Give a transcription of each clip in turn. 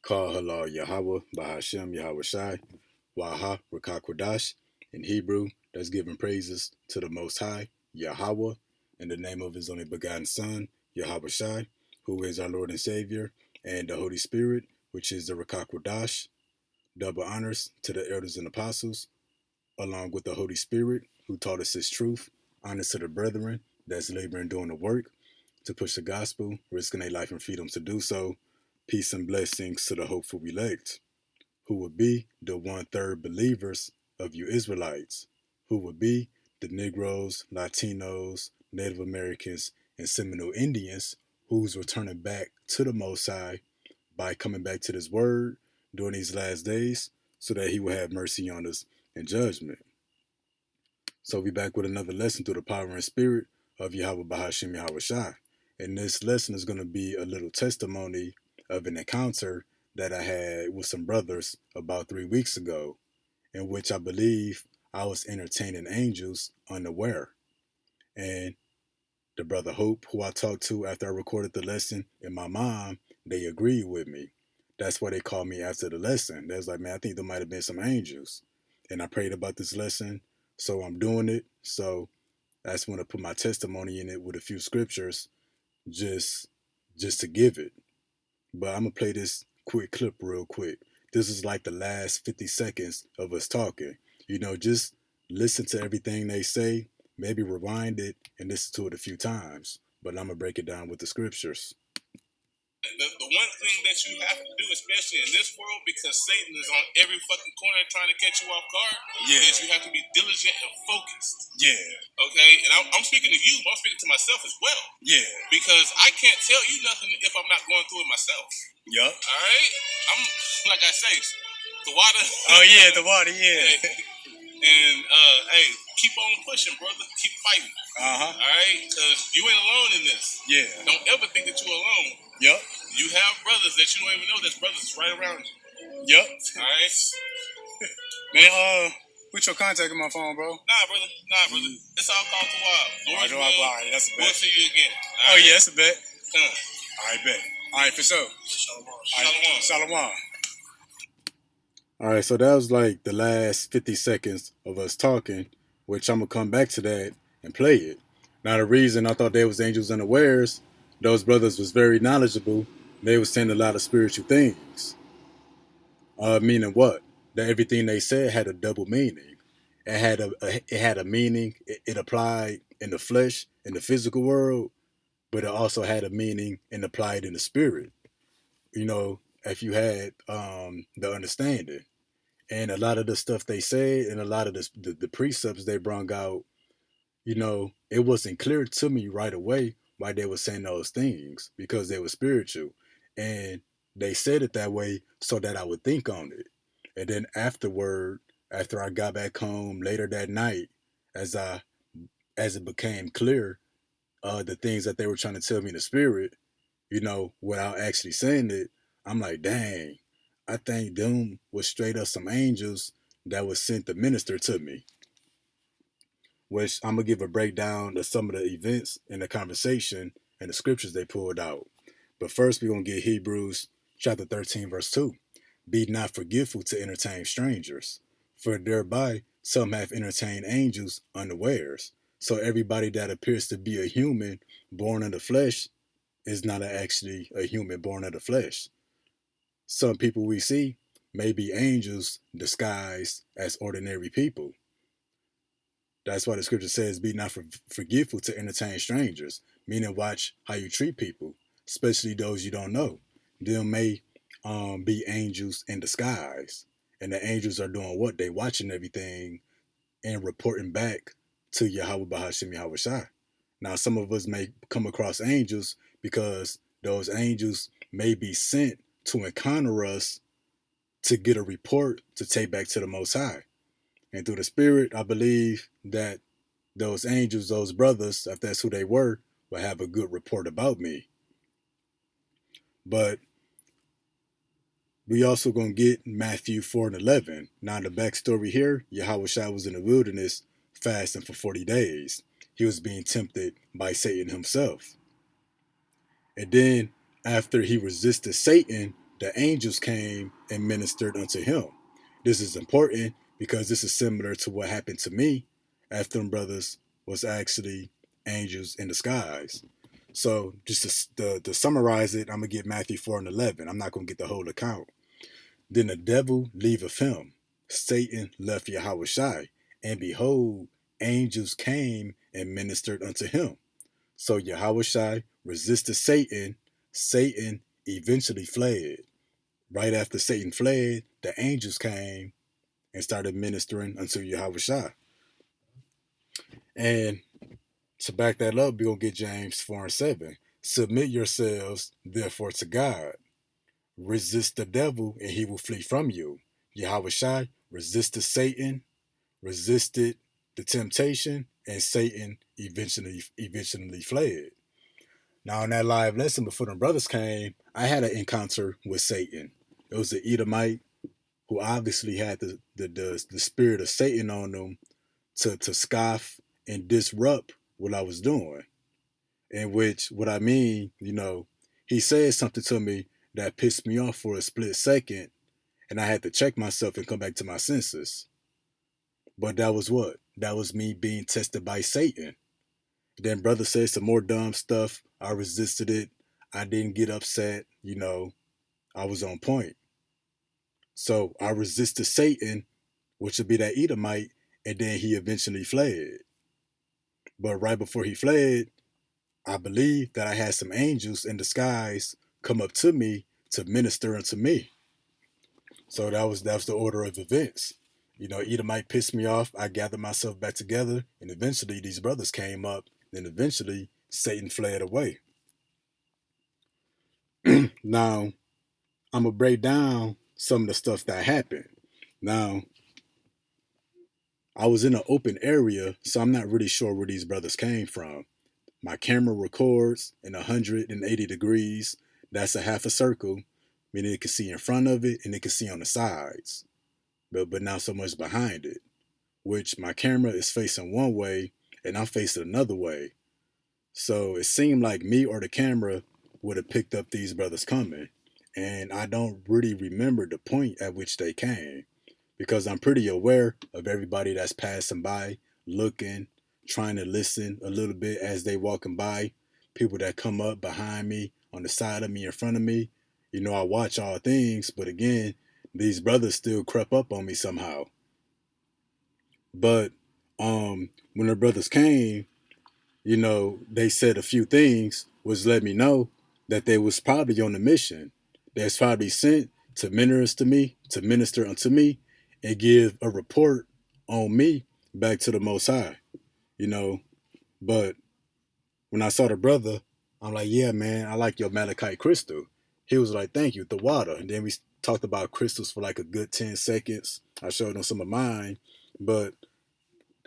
Call halal Yahweh, Bahashem Yahawashai, Waha Rakakwadash. In Hebrew, that's giving praises to the Most High, Yahweh, in the name of His only begotten Son, Yahawashai, who is our Lord and Savior, and the Holy Spirit, which is the Rakakwadash. Double honors to the elders and apostles, along with the Holy Spirit, who taught us His truth. Honors to the brethren that's laboring doing the work to push the gospel, risking their life and freedoms to do so. Peace and blessings to the hopeful elect, who would be the 1/3 believers of you Israelites, who would be the Negroes, Latinos, Native Americans, and Seminole Indians, who's returning back to the Most High by coming back to this word during these last days, so that He will have mercy on us in judgment. So we back with another lesson through the power and spirit of Yahweh Bahashim Yahawashi. And this lesson is going to be a little testimony of an encounter that I had with some brothers about 3 weeks ago, in which I believe I was entertaining angels unaware. And the brother Hope, who I talked to after I recorded the lesson, and my mom, they agreed with me. That's why they called me after the lesson. They was like, man, I think there might have been some angels. And I prayed about this lesson, so I'm doing it. So I just want to put my testimony in it with a few scriptures just to give it. But I'm going to play this quick clip real quick. This is like the last 50 seconds of us talking. Just listen to everything they say, maybe rewind it and listen to it a few times. But I'm going to break it down with the scriptures. The one thing that you have to do, especially in this world, because Satan is on every fucking corner trying to catch you off guard, is you have to be diligent and focused. Yeah. Okay? And I'm speaking to you, but I'm speaking to myself as well. Yeah. Because I can't tell you nothing if I'm not going through it myself. Yup. All right? I'm, like I say, the water. Oh, yeah, the water, yeah. And, hey, keep on pushing, brother. Keep fighting. Uh-huh. All right? Because you ain't alone in this. Yeah. Don't ever think that you're alone. Yup. You have brothers that you don't even know that's brothers right around you. Yup. All right? Man, put your contact in my phone, bro. Nah, brother. It's all called the wild. Lord's will, that's a bet. We'll see you again. All right? Yeah, that's a bet. All right, bet. All right, for sure. Shalom. All right, so that was like the last 50 seconds of us talking, which I'm going to come back to that and play it. Now, the reason I thought they was angels unawares, those brothers was very knowledgeable. They was saying a lot of spiritual things. Meaning what? That everything they said had a double meaning. It had a meaning. It applied in the flesh, in the physical world, but it also had a meaning and applied in the spirit. If you had the understanding. And a lot of the stuff they said and a lot of the precepts they brought out, it wasn't clear to me right away why they were saying those things, because they were spiritual. And they said it that way so that I would think on it. And then after I got back home later that night, as it became clear, the things that they were trying to tell me in the spirit, without actually saying it, I'm like, dang, I think them was straight up some angels that was sent to minister to me. Which I'm going to give a breakdown of some of the events in the conversation and the scriptures they pulled out. But first, we're going to get Hebrews chapter 13, verse 2. Be not forgetful to entertain strangers, for thereby some have entertained angels unawares. So everybody that appears to be a human born of the flesh is not actually a human born of the flesh. Some people we see may be angels disguised as ordinary people. That's why the scripture says, be not forgetful to entertain strangers, meaning watch how you treat people, especially those you don't know. Them may be angels in disguise, and the angels are doing what? They watching everything and reporting back to Yahweh Bahashim Yahawashi. Now, some of us may come across angels because those angels may be sent to encounter us to get a report to take back to the Most High. And through the Spirit, I believe that those angels, those brothers, if that's who they were, will have a good report about me. But we also going to get Matthew 4:11. Now, the backstory here, Yahawashi was in the wilderness fasting for 40 days. He was being tempted by Satan himself. And then, after he resisted Satan the angels came and ministered unto him. This is important because this is similar to what happened to me after them brothers was actually angels in the skies. So just to summarize it, I'm gonna get Matthew 4:11. I'm not gonna get the whole account. Then the devil leaveth him. Satan left Yahawashi, and behold, angels came and ministered unto him. So Yahawashi resisted Satan. Satan eventually fled. Right after Satan fled, the angels came and started ministering unto Yahawashi. And to back that up, we're going to get James 4:7. Submit yourselves, therefore, to God. Resist the devil, and he will flee from you. Yahawashi resisted Satan, resisted the temptation, and Satan eventually fled. Now, in that live lesson before the brothers came, I had an encounter with Satan. It was an Edomite who obviously had the spirit of Satan on them to scoff and disrupt what I was doing. In which, what I mean, he said something to me that pissed me off for a split second, and I had to check myself and come back to my senses. But that was what? That was me being tested by Satan. Then brother said some more dumb stuff. I resisted it. I didn't get upset. I was on point. So I resisted Satan, which would be that Edomite, and then he eventually fled. But right before he fled, I believe that I had some angels in disguise come up to me to minister unto me. So that was the order of events. Edomite pissed me off. I gathered myself back together, and eventually these brothers came up. Then eventually Satan fled away. Now I'm gonna break down some of the stuff that happened. Now I was in an open area, so I'm not really sure where these brothers came from. My camera records in 180 degrees. That's a half a circle, meaning it can see in front of it and it can see on the sides, but not so much behind it. Which my camera is facing one way and I'm facing another way. So it seemed like me or the camera would have picked up these brothers coming. And I don't really remember the point at which they came because I'm pretty aware of everybody that's passing by, looking, trying to listen a little bit as they walking by, people that come up behind me, on the side of me, in front of me. I watch all things, but again, these brothers still crept up on me somehow. But when the brothers came, they said a few things, was let me know that they was probably on a mission. They was probably sent to minister unto me, and give a report on me back to the Most High. You know, but when I saw the brother, I'm like, yeah, man, I like your malachite crystal. He was like, thank you, the water. And then we talked about crystals for like a good 10 seconds. I showed him some of mine. But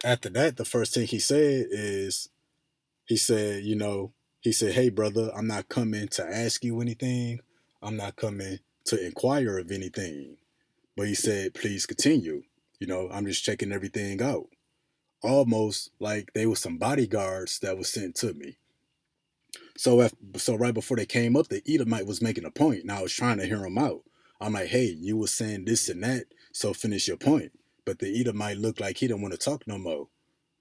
after that, the first thing he said is, he said, he said, hey, brother, I'm not coming to ask you anything. I'm not coming to inquire of anything. But he said, please continue. I'm just checking everything out. Almost like they were some bodyguards that was sent to me. So right before they came up, the Edomite was making a point, and I was trying to hear him out. I'm like, hey, you were saying this and that, so finish your point. But the Edomite looked like he didn't want to talk no more.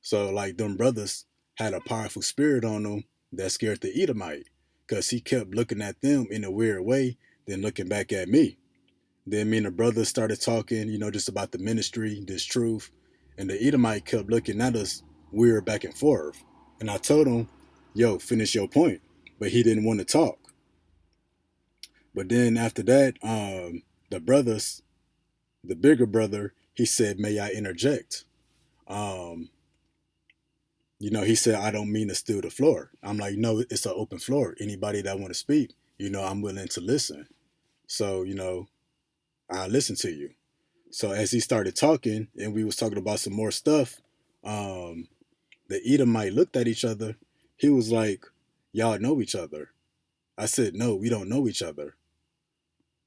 So like them brothers had a powerful spirit on them that scared the Edomite, because he kept looking at them in a weird way, then looking back at me. Then me and the brothers started talking, just about the ministry, this truth. And the Edomite kept looking at us weird back and forth. And I told him, yo, finish your point. But he didn't want to talk. But then after that, the brothers, the bigger brother, he said, may I interject? Um, he said, I don't mean to steal the floor. I'm like, no, it's an open floor. Anybody that want to speak, I'm willing to listen. So, I listen to you. So as he started talking and we was talking about some more stuff, um, the Edomite looked at each other. He was like, y'all know each other. I said, no, we don't know each other.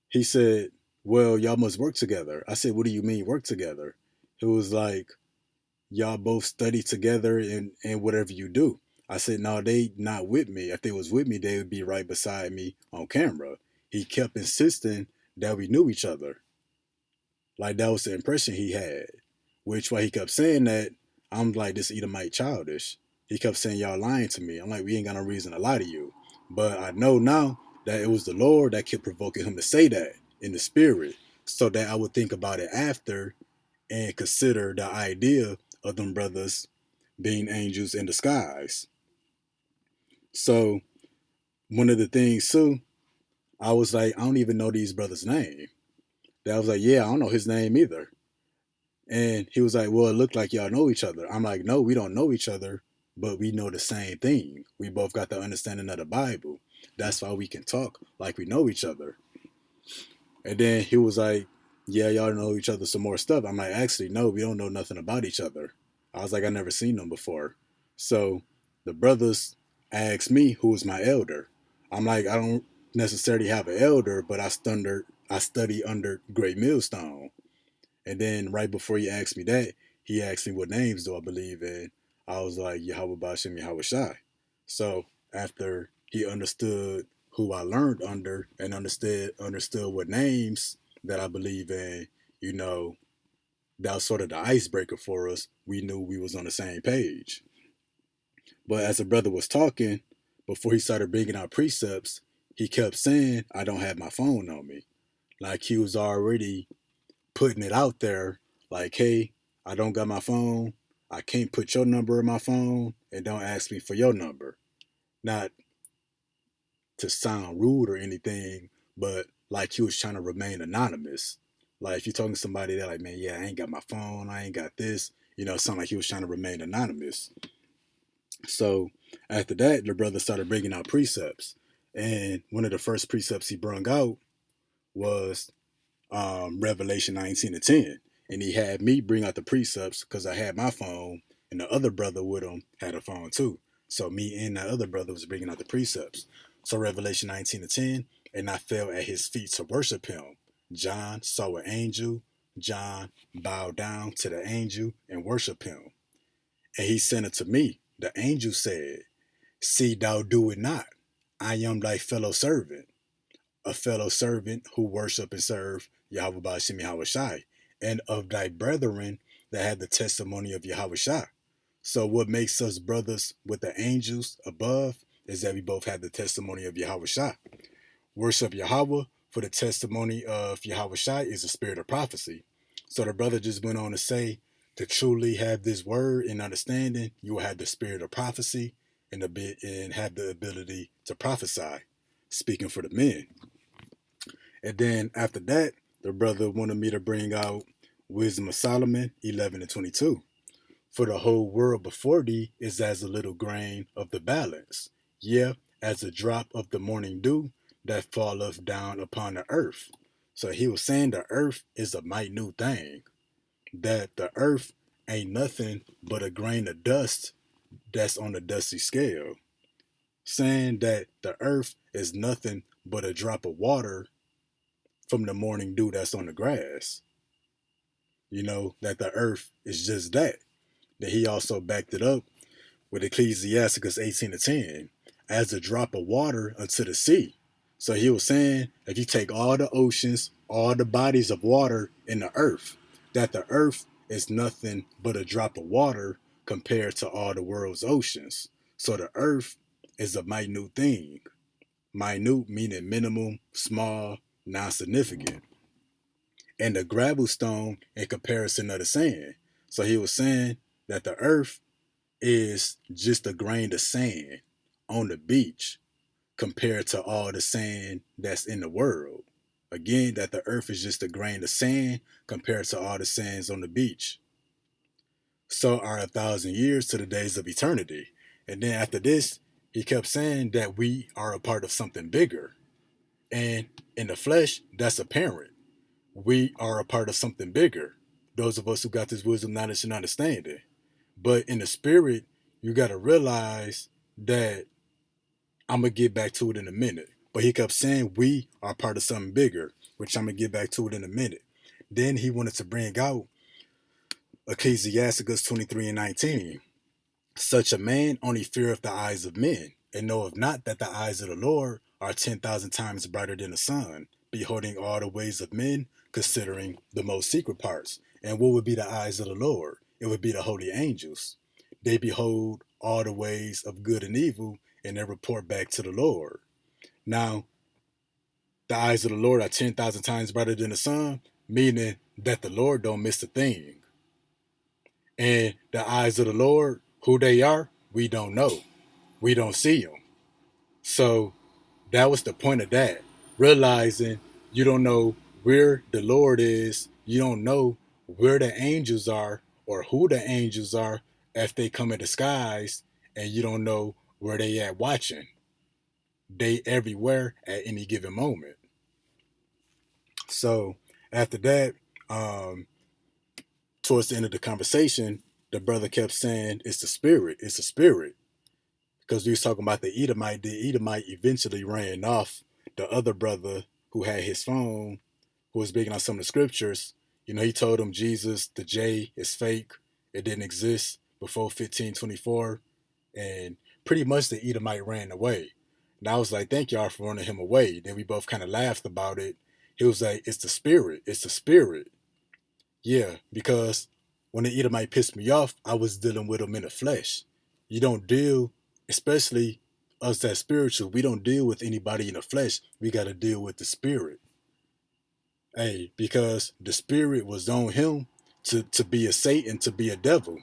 He said, well, y'all must work together. I said, what do you mean work together? It was like, y'all both study together and whatever you do. I said, no, they not with me. If they was with me, they would be right beside me on camera. He kept insisting that we knew each other. Like that was the impression he had. Which why he kept saying that, I'm like, this Edomite childish. He kept saying, y'all lying to me. I'm like, we ain't got no reason to lie to you. But I know now that it was the Lord that kept provoking him to say that in the spirit, so that I would think about it after and consider the idea of them brothers being angels in disguise. So one of the things too, I was like, I don't even know these brothers' name. That I was like, yeah, I don't know his name either. And he was like, well, it looked like y'all know each other. I'm like, no, we don't know each other, but we know the same thing. We both got the understanding of the Bible. That's why we can talk like we know each other. And then he was like, yeah, y'all know each other some more stuff. I'm like, actually, no, we don't know nothing about each other. I was like, I never seen them before. So the brothers asked me who was my elder. I'm like, I don't necessarily have an elder, but I study under Great Millstone. And then right before he asked me that, he asked me what names do I believe in. I was like, YAHAWASHI, YAHAWASHI. So after he understood who I learned under and understood what names that I believe in, you know, that was sort of the icebreaker for us. We knew we was on the same page. But as the brother was talking, before he started bringing out precepts, he kept saying, I don't have my phone on me. Like he was already putting it out there like, hey, I don't got my phone. I can't put your number in my phone and don't ask me for your number. Not to sound rude or anything, but like he was trying to remain anonymous. Like if you're talking to somebody, they're like, man, yeah, I ain't got my phone. I ain't got this. You know, something like he was trying to remain anonymous. So after that, the brother started bringing out precepts. And one of the first precepts he brung out was Revelation 19:10. And he had me bring out the precepts because I had my phone, and the other brother with him had a phone too. So me and that other brother was bringing out the precepts. So Revelation 19:10, and I fell at his feet to worship him. John saw an angel. John bowed down to the angel and worshiped him. And he said unto me, the angel said, see thou do it not. I am thy fellow servant, a fellow servant who worship and serve Yahweh Ba'ashim Yahawashi, and of thy brethren that had the testimony of Yahawashi. So what makes us brothers with the angels above is that we both have the testimony of Yahawashi. Worship Yahweh, for the testimony of Yahawashi is the spirit of prophecy. So the brother just went on to say, to truly have this word and understanding, you will have the spirit of prophecy and have the ability to prophesy, speaking for the men. And then after that, the brother wanted me to bring out Wisdom of Solomon 11:22. For the whole world before thee is as a little grain of the balance, yea, as a drop of the morning dew that falleth down upon the earth. So he was saying the earth is a minute thing, that the earth ain't nothing but a grain of dust that's on the dusty scale. Saying that the earth is nothing but a drop of water from the morning dew that's on the grass. You know, that the earth is just that. That he also backed it up with Ecclesiasticus 18:10, as a drop of water unto the sea. So he was saying, if you take all the oceans, all the bodies of water in the earth, that the earth is nothing but a drop of water compared to all the world's oceans. So the earth is a minute thing. Minute meaning minimum, small, non-significant. And the gravel stone in comparison of the sand. So he was saying that the earth is just a grain of sand on the beach compared to all the sand that's in the world. Again, that the earth is just a grain of sand compared to all the sands on the beach. So are 1,000 years to the days of eternity. And then after this, he kept saying that we are a part of something bigger. And in the flesh, that's apparent. We are a part of something bigger. Those of us who got this wisdom, knowledge, and understanding. But in the spirit, you got to realize that I'm going to get back to it in a minute. But he kept saying we are part of something bigger, which I'm going to get back to it in a minute. Then he wanted to bring out Ecclesiasticus 23:19. Such a man only feareth the eyes of men, and knoweth not that the eyes of the Lord are 10,000 times brighter than the sun, beholding all the ways of men, considering the most secret parts. And what would be the eyes of the Lord? It would be the holy angels. They behold all the ways of good and evil, and they report back to the Lord. Now, the eyes of the Lord are 10,000 times brighter than the sun, meaning that the Lord don't miss a thing. And the eyes of the Lord, who they are, we don't know. We don't see them. So that was the point of that. Realizing you don't know where the Lord is, you don't know where the angels are or who the angels are if they come in disguise, and you don't know where they at watching. They everywhere at any given moment. So after that, um, towards the end of the conversation, the brother kept saying, "It's the spirit. It's the spirit." Because we was talking about the Edomite eventually ran off the other brother who had his phone, who was big on some of the scriptures. He told him Jesus, the J is fake. It didn't exist before 1524. And pretty much the Edomite ran away. And I was like, thank y'all for running him away. Then we both kind of laughed about it. He was like, it's the spirit. It's the spirit. Yeah, because when the Edomite pissed me off, I was dealing with him in the flesh. You don't deal, especially us that spiritual, we don't deal with anybody in the flesh. We got to deal with the spirit. Hey, because the spirit was on him to be a Satan, to be a devil.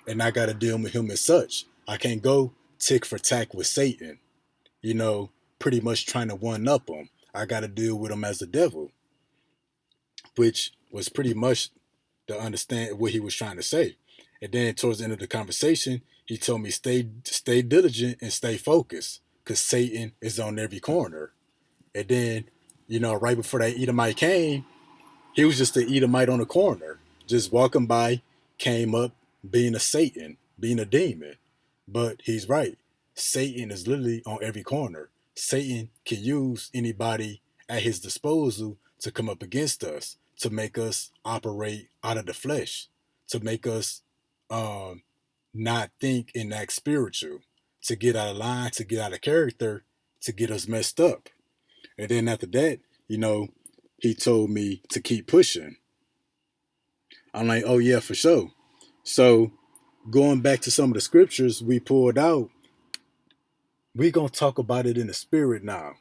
And I got to deal with him as such. I can't go tick for tack with Satan, pretty much trying to one up him. I got to deal with him as the devil, which was pretty much to understand what he was trying to say. And then towards the end of the conversation, he told me stay diligent and stay focused, because Satan is on every corner. And then, right before that Edomite came, he was just an Edomite on the corner, just walking by, came up being a Satan, being a demon. But he's right. Satan is literally on every corner. Satan can use anybody at his disposal to come up against us, to make us operate out of the flesh, to make us not think and act spiritual, to get out of line, to get out of character, to get us messed up. And then after that, he told me to keep pushing. I'm like, oh yeah, for sure. So going back to some of the scriptures we pulled out, we're going to talk about it in the spirit now.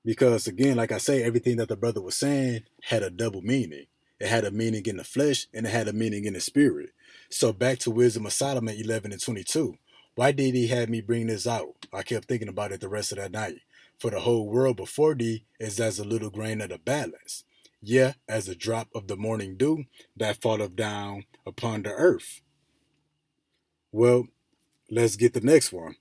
Because again, like I say, everything that the brother was saying had a double meaning. It had a meaning in the flesh and it had a meaning in the spirit. So back to Wisdom of Solomon 11 and 22. Why did he have me bring this out? I kept thinking about it the rest of that night. For the whole world before thee is as a little grain of the balance. Yeah, as a drop of the morning dew that falleth down upon the earth. Well, let's get the next one.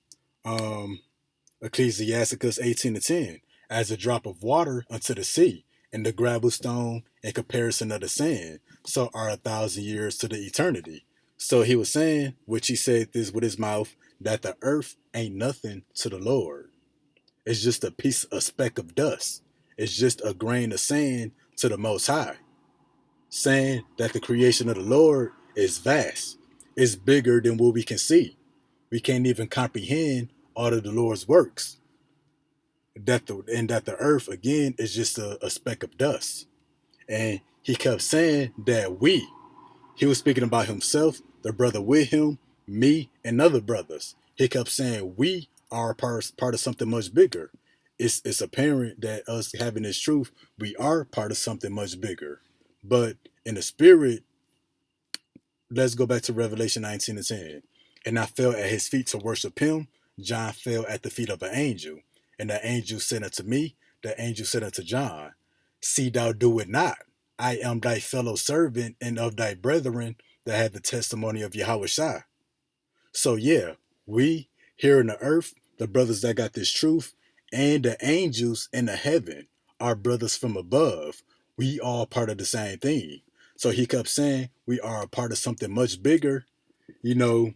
Ecclesiasticus 18 and 10. As a drop of water unto the sea, and the gravel stone in comparison of the sand, so are 1,000 years to the eternity. So he was saying, which he said this with his mouth, that the earth ain't nothing to the Lord. It's just a speck of dust. It's just a grain of sand to the Most High. Saying that the creation of the Lord is vast. It's bigger than what we can see. We can't even comprehend all of the Lord's works. That the earth again is just a speck of dust. And he kept saying that he was speaking about himself, the brother with him, me, and other brothers. He kept saying we are part of something much bigger. It's apparent that us having this truth, we are part of something much bigger. But in the spirit, let's go back to Revelation 19 and 10. And I fell at his feet to worship him. John fell at the feet of an angel. And the angel said unto me, the angel said unto John, see thou do it not. I am thy fellow servant and of thy brethren that have the testimony of YAHAWASHI. So yeah, we here in the earth, the brothers that got this truth, and the angels in the heaven, our brothers from above, we all part of the same thing. So he kept saying we are a part of something much bigger, to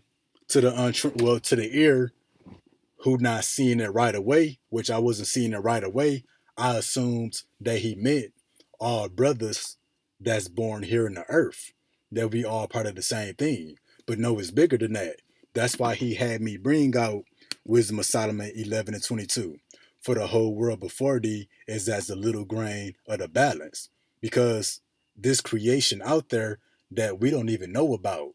to the ear who not seeing it right away, which I wasn't seeing it right away. I assumed that he meant all brothers that's born here in the earth, that we all part of the same thing. But no, it's bigger than that. That's why he had me bring out Wisdom of Solomon 11 and 22. for the whole world before thee is as a little grain of the balance. Because this creation out there that we don't even know about,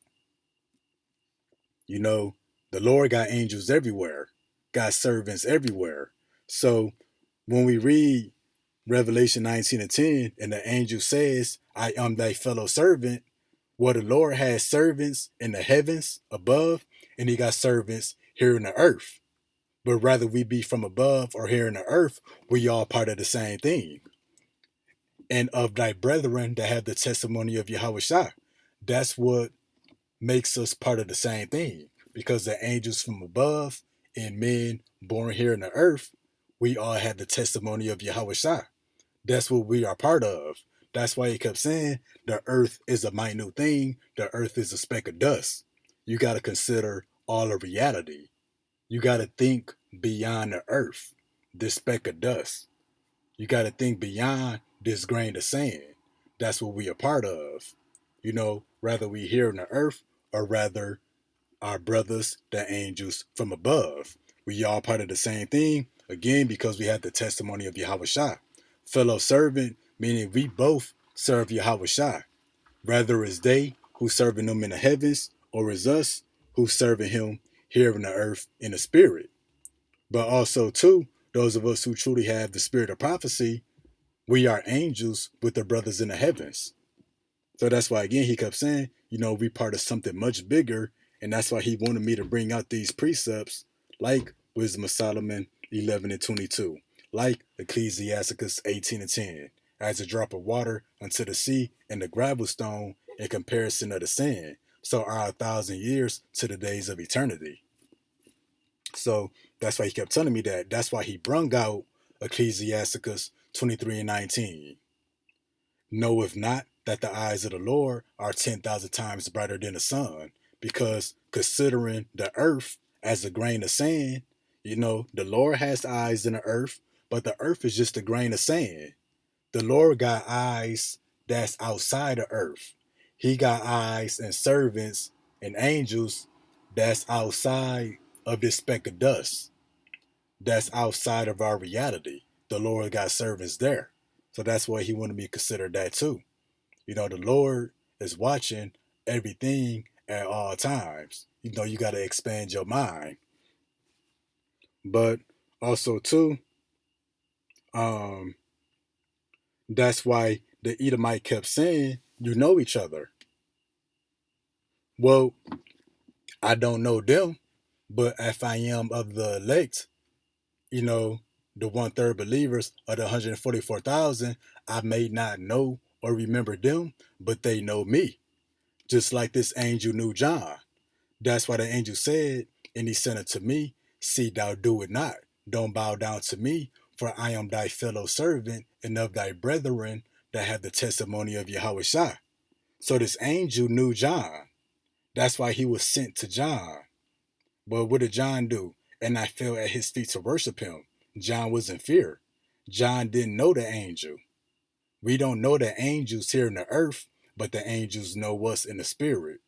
you know, the Lord got angels everywhere, got servants everywhere. So when we read Revelation 19 and 10, and the angel says, I am thy fellow servant, well, the Lord has servants in the heavens above, and he got servants here in the earth. But rather we be from above or here in the earth, we all part of the same thing. And of thy brethren that have the testimony of Yahawashi. That's what makes us part of the same thing. Because the angels from above and men born here in the earth, we all have the testimony of Yahawashi. That's what we are part of. That's why he kept saying the earth is a minute thing. The earth is a speck of dust. You got to consider all of reality. You got to think beyond the earth, this speck of dust. You got to think beyond this grain of sand. That's what we are part of. You know, rather we here on the earth or rather our brothers, the angels from above. We all part of the same thing, again, because we have the testimony of Yahawashi. Fellow servant, meaning we both serve Yahawashi. Rather is they who serving him in the heavens, or is us who serving him here in the earth in the spirit. But also, too, those of us who truly have the spirit of prophecy, we are angels with the brothers in the heavens. So that's why, again, he kept saying, you know, we part of something much bigger. And that's why he wanted me to bring out these precepts like Wisdom of Solomon 11 and 22, like Ecclesiasticus 18 and 10, as a drop of water unto the sea and the gravel stone in comparison of the sand. So are 1,000 years to the days of eternity. So that's why he kept telling me that. That's why he brung out Ecclesiasticus 23 and 19. Knoweth not that the eyes of the Lord are 10,000 times brighter than the sun, because considering the earth as a grain of sand, you know, the Lord has eyes in the earth, but the earth is just a grain of sand. The Lord got eyes that's outside of earth. He got eyes and servants and angels that's outside of this speck of dust. That's outside of our reality. The Lord got servants there. So that's why he wanted me to consider that too. You know, the Lord is watching everything at all times. You know, you got to expand your mind. But also, too, um, that's why the Edomite kept saying, you know each other. Well, I don't know them, but if I am of the elect, you know, the 1/3 believers of the 144,000, I may not know or remember them, but they know me. Just like this angel knew John. That's why the angel said, and he sent it to me, see thou do it not. Don't bow down to me, for I am thy fellow servant and of thy brethren that have the testimony of Yahawashi. So this angel knew John. That's why he was sent to John. But what did John do? And I fell at his feet to worship him. John was in fear. John didn't know the angel. We don't know the angels here in the earth, but the angels know us in the spirit.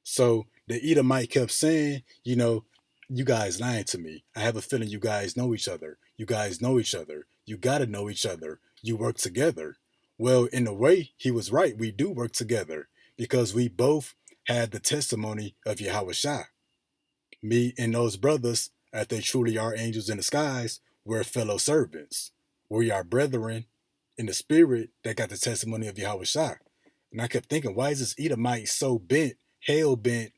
So the Edomite kept saying, you know, you guys lying to me. I have a feeling you guys know each other. You guys know each other. You got to know each other. You work together. Well, in a way, he was right. We do work together because we both had the testimony of Yahawashi. Me and those brothers, as they truly are angels in the skies, we're fellow servants. We are brethren in the spirit that got the testimony of Yahawashi. And I kept thinking, why is this Edomite so bent, hell bent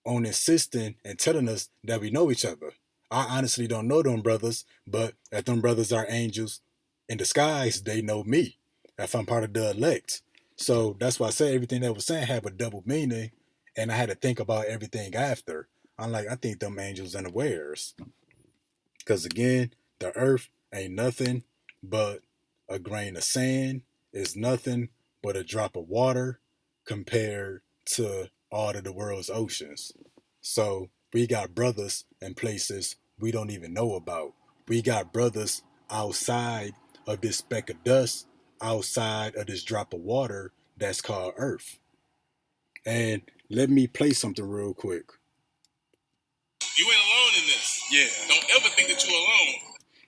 on insisting and telling us that we know each other? I honestly don't know them brothers, but if them brothers are angels in the skies, they know me. If I'm part of the elect. So that's why I said everything that was saying have a double meaning, and I had to think about everything after. I'm like, I think them angels unawares. Because again, the earth ain't nothing but a grain of sand, is nothing but a drop of water compared to all of the world's oceans. So we got brothers in places we don't even know about. We got brothers outside of this speck of dust, outside of this drop of water that's called earth. And let me play something real quick. You ain't alone in this. Yeah. Don't ever think that you're alone.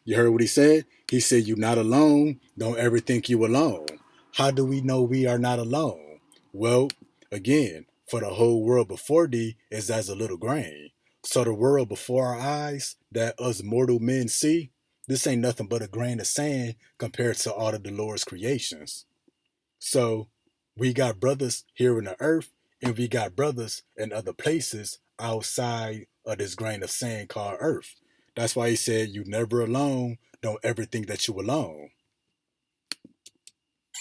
You heard what he said? He said, "You're not alone. Don't ever think you alone." How do we know we are not alone? Well, again, for the whole world before thee is as a little grain. So the world before our eyes that us mortal men see, this ain't nothing but a grain of sand compared to all of the Lord's creations. So we got brothers here in the earth, and we got brothers in other places outside of this grain of sand called earth. That's why he said, "You never alone. Don't ever think that you alone."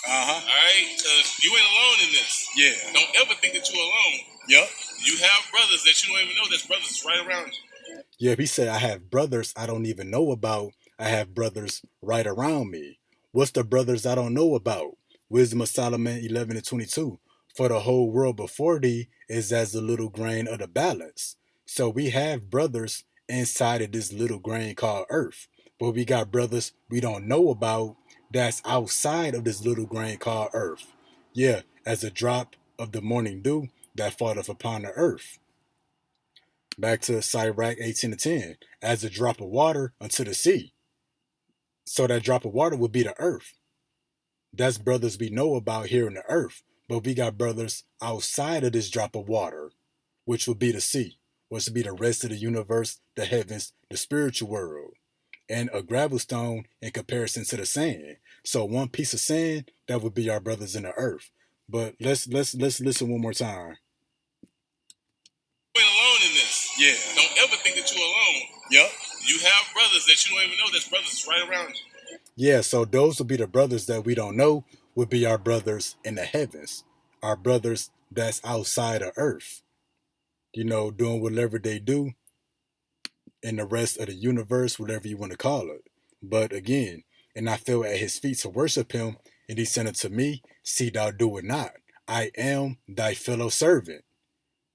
All right, because you ain't alone in this. Yeah. Don't ever think that you're alone. Yep. You have brothers that you don't even know. There's brothers right around you. Yeah, he said, "I have brothers I don't even know about. I have brothers right around me." What's the brothers I don't know about? Wisdom of Solomon 11 and 22. For the whole world before thee is as the little grain of the balance. So we have brothers inside of this little grain called earth. But we got brothers we don't know about that's outside of this little grain called earth. Yeah, as a drop of the morning dew that falleth upon the earth. Back to Sirach 18 to 10. As a drop of water unto the sea. So that drop of water would be the earth. That's brothers we know about here in the earth. But we got brothers outside of this drop of water, which would be the sea, which would be the rest of the universe, the heavens, the spiritual world. And a gravel stone in comparison to the sand. So one piece of sand, that would be our brothers in the earth. But let's listen one more time. You ain't alone in this. Yeah. Don't ever think that you're alone. Yep. You have brothers that you don't even know. There's brothers right around you. Yeah, so those would be the brothers that we don't know would be our brothers in the heavens. Our brothers that's outside of earth. Doing whatever they do in the rest of the universe, whatever you want to call it. But again, and I fell at his feet to worship him, and he said unto me, "See thou do it not. I am thy fellow servant."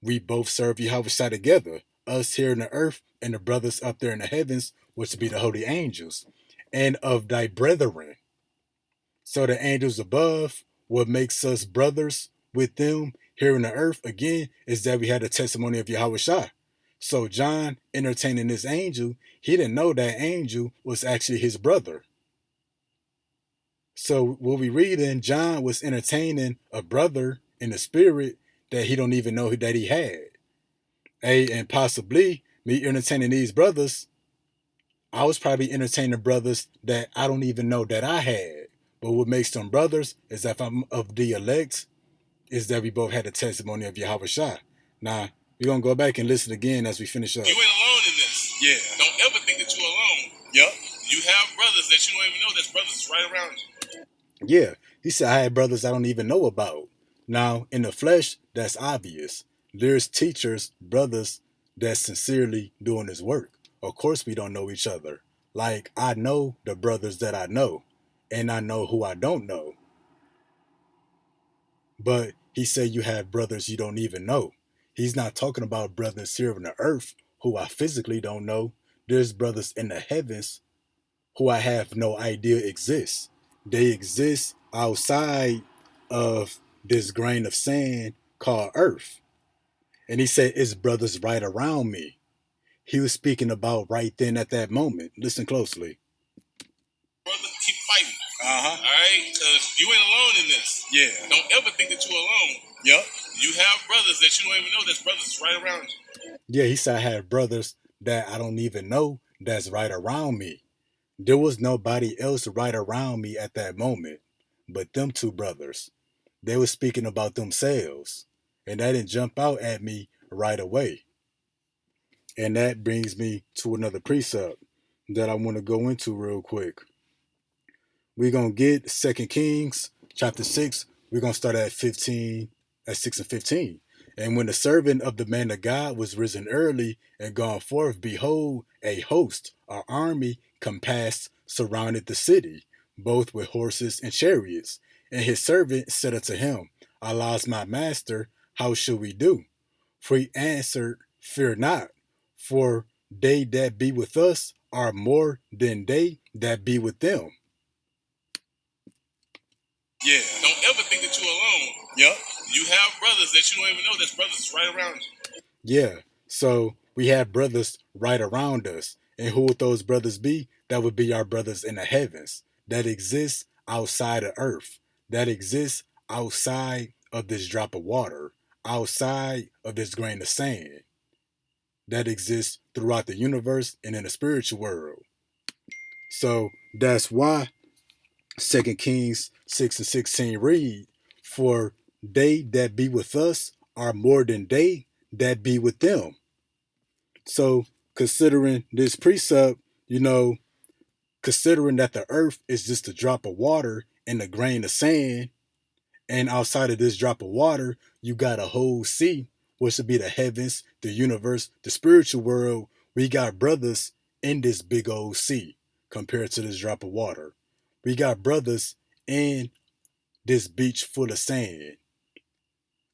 We both serve YAHAWASHI together, us here in the earth and the brothers up there in the heavens, which be the holy angels, and of thy brethren. So the angels above, what makes us brothers with them here in the earth, again, is that we had the testimony of YAHAWASHI. So John entertaining this angel, he didn't know that angel was actually his brother. So what we read in, John was entertaining a brother in the spirit that he don't even know that he had. And possibly me entertaining these brothers, I was probably entertaining brothers that I don't even know that I had. But what makes them brothers is that if I'm of the elect, is that we both had the testimony of YAHAWASHI. Now, we're going to go back and listen again as we finish up. You ain't alone in this. Yeah. Don't ever think that you're alone. Yep. You have brothers that you don't even know. There's brothers right around you. Yeah. He said, I had brothers I don't even know about. Now, in the flesh, that's obvious. There's teachers, brothers, that's sincerely doing this work. Of course, we don't know each other. Like, I know the brothers that I know, and I know who I don't know. But he said you have brothers you don't even know. He's not talking about brothers here on the earth who I physically don't know. There's brothers in the heavens who I have no idea exist. They exist outside of this grain of sand called earth. And he said, it's brothers right around me. He was speaking about right then at that moment. Listen closely. Brother, keep fighting. All right? Because you ain't alone in this. Yeah. Don't ever think that you're alone. Yep. You have brothers that you don't even know. There's brothers right around you. Yeah, he said I have brothers that I don't even know that's right around me. There was nobody else right around me at that moment but them two brothers. They were speaking about themselves. And that didn't jump out at me right away. And that brings me to another precept that I want to go into real quick. We're going to get 2 Kings chapter 6. We're going to start at 6 and 15. And when the servant of the man of God was risen early and gone forth, behold, a host, an army compassed, surrounded the city, both with horses and chariots. And his servant said unto him, Allah's my master, how shall we do? For he answered, Fear not, for they that be with us are more than they that be with them. Yeah. Don't ever think that you're alone. Yep. You have brothers that you don't even know. There's brothers right around you. Yeah. So we have brothers right around us. And who would those brothers be? that would be our brothers in the heavens that exist outside of earth, that exist outside of this drop of water, outside of this grain of sand, that exists throughout the universe and in the spiritual world. So that's why 2 Kings 6 and 16 read, for they that be with us are more than they that be with them. So considering this precept, considering that the earth is just a drop of water and a grain of sand, and outside of this drop of water, you got a whole sea, which would be the heavens, the universe, the spiritual world. We got brothers in this big old sea compared to this drop of water. We got brothers in this beach full of sand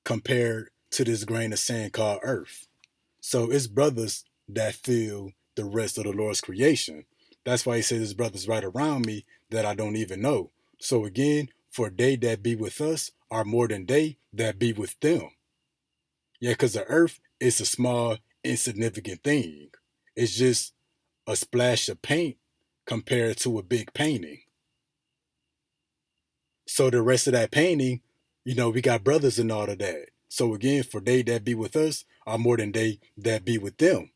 compared to this grain of sand called earth. So it's brothers that feel the rest of the Lord's creation. That's why he says his brothers right around me that I don't even know. So again, for they that be with us are more than they that be with them. Yeah, because the earth is a small, insignificant thing. It's just a splash of paint compared to a big painting. So the rest of that painting, we got brothers in all of that. So again, for they that be with us are more than they that be with them.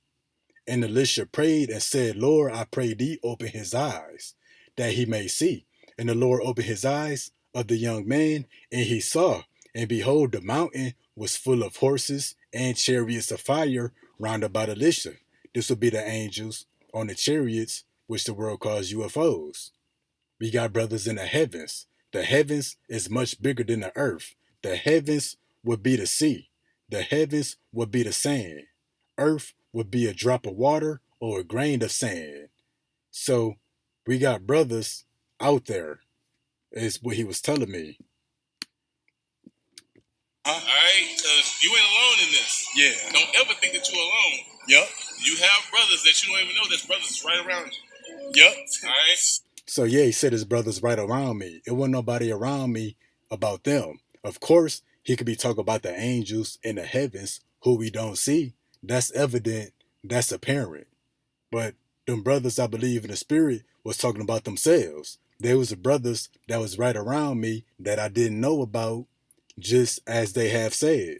And Elisha prayed and said, Lord, I pray thee open his eyes, that he may see. And the Lord opened his eyes of the young man, and he saw. And behold, the mountain was full of horses and chariots of fire round about Elisha. This will be the angels on the chariots, which the world calls UFOs. We got brothers in the heavens. The heavens is much bigger than the earth. The heavens would be the sea. The heavens would be the sand. Earth would be a drop of water or a grain of sand. So we got brothers out there, is what he was telling me. All right, because you ain't alone in this. Yeah. Don't ever think that you're alone. Yep. You have brothers that you don't even know. There's brothers right around you. Yep. All right. So yeah, he said his brothers right around me. It wasn't nobody around me about them. Of course, he could be talking about the angels in the heavens who we don't see. That's evident. That's apparent. But them brothers, I believe in the spirit, was talking about themselves. There was the brothers that was right around me that I didn't know about, just as they have said.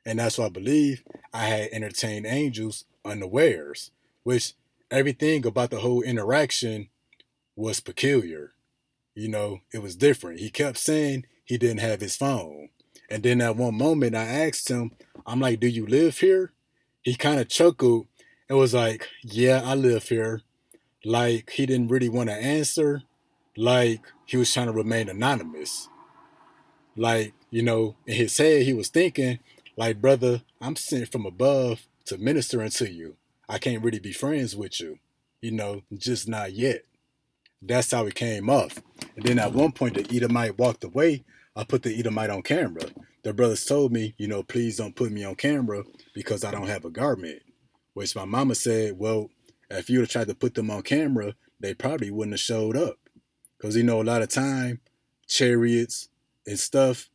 And that's why I believe I had entertained angels unawares, which everything about the whole interaction was peculiar. It was different. He kept saying he didn't have his phone. And then at one moment I asked him, I'm like, do you live here? He kind of chuckled and was like, yeah, I live here. Like he didn't really want to answer. Like he was trying to remain anonymous. Like, in his head, he was thinking, like, brother, I'm sent from above to minister unto you. I can't really be friends with you, just not yet. That's how it came off. And then at one point, the Edomite walked away. I put the Edomite on camera. The brothers told me, please don't put me on camera because I don't have a garment. Which my mama said, well, if you would have tried to put them on camera, they probably wouldn't have showed up. Because, a lot of time, chariots and stuff,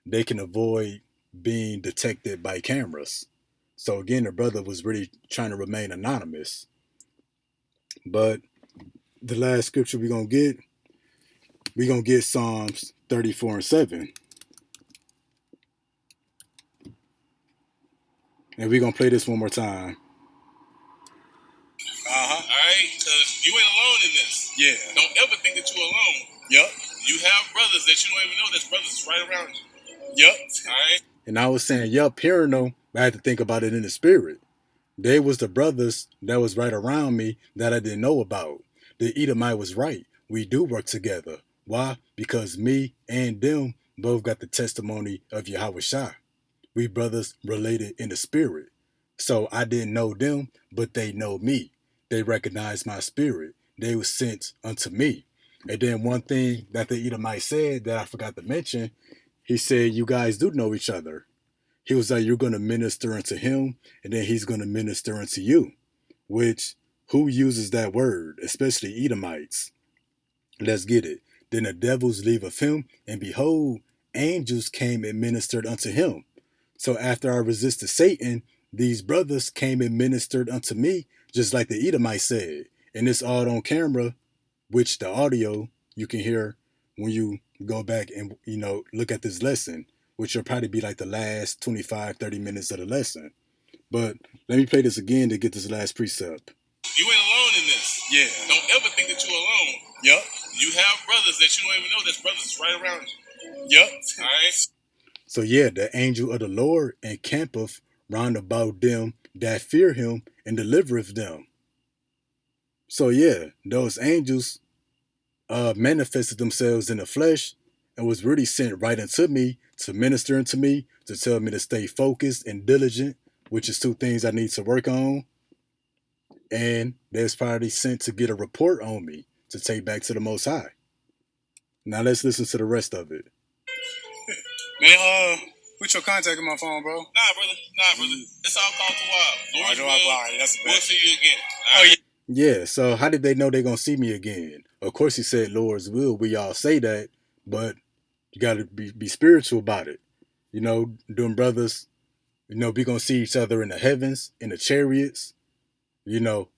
they can avoid being detected by cameras. So again, the brother was really trying to remain anonymous. But the last scripture we're going to get Psalms 34 and 7. And we're going to play this one more time. All right, because you ain't alone in this. Yeah. Don't ever think that you're alone. Yep. You have brothers that you don't even know. There's brothers right around you. Yep. All right. And I was saying, yup, hearing them, I had to think about it in the spirit. They was the brothers that was right around me that I didn't know about. The Edomite was right. We do work together. Why? Because me and them both got the testimony of YAHAWASHI. We brothers related in the spirit. So I didn't know them, but they know me. They recognized my spirit. They were sent unto me. And then one thing that the Edomite said that I forgot to mention, he said, you guys do know each other. He was like, you're going to minister unto him, and then he's going to minister unto you. Which, who uses that word? Especially Edomites. Let's get it. Then the devils leave of him, and behold, angels came and ministered unto him. So after I resisted Satan, these brothers came and ministered unto me, just like the Edomite said. And it's all on camera, which the audio you can hear when you go back and, look at this lesson, which will probably be like the last 25, 30 minutes of the lesson. But let me play this again to get this last precept. You ain't alone in this. Yeah. Don't ever think that you're alone. Yep. You have brothers that you don't even know. There's brothers right around you. Yep. All right. So yeah, the angel of the Lord encampeth round about them that fear him and delivereth them. So yeah, those angels manifested themselves in the flesh and was really sent right into me to minister unto me, to tell me to stay focused and diligent, which is two things I need to work on. And they was probably sent to get a report on me to take back to the Most High. Now let's listen to the rest of it. Man, put your contact in my phone, bro. Nah, brother. It's all called to wild. Lord's will, we'll see you again. Oh, yeah. Yeah, so how did they know they're going to see me again? Of course he said Lord's will. We all say that, but you got to be spiritual about it. Them brothers, we going to see each other in the heavens, in the chariots,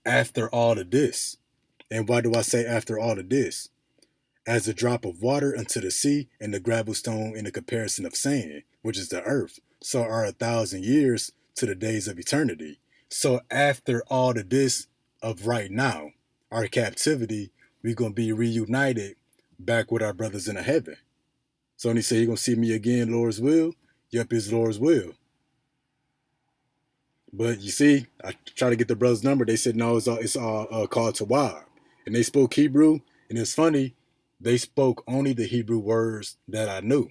after all of this. And why do I say after all of this? As a drop of water unto the sea and the gravel stone in the comparison of sand, which is the earth, so are 1,000 years to the days of eternity. So after all of this of right now, our captivity, we're going to be reunited back with our brothers in the heaven. So when he said he's going to see me again, Lord's will, yep, it's Lord's will. But you see, I try to get the brother's number. They said, no, it's all called Tawab. And they spoke Hebrew. And it's funny, they spoke only the Hebrew words that I knew.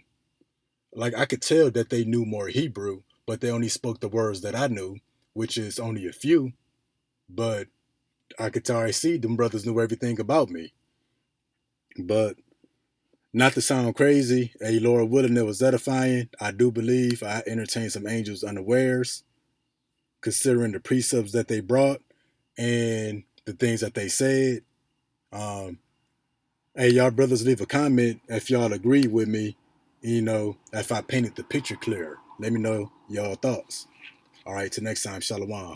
Like, I could tell that they knew more Hebrew, but they only spoke the words that I knew, which is only a few. But I could already see them brothers knew everything about me. But not to sound crazy, hey, Lord willing, it was edifying. I do believe I entertained some angels unawares, considering the precepts that they brought and the things that they said. Hey, y'all brothers, leave a comment if y'all agree with me, if I painted the picture clear. Let me know y'all thoughts. All right, till next time, Shalom.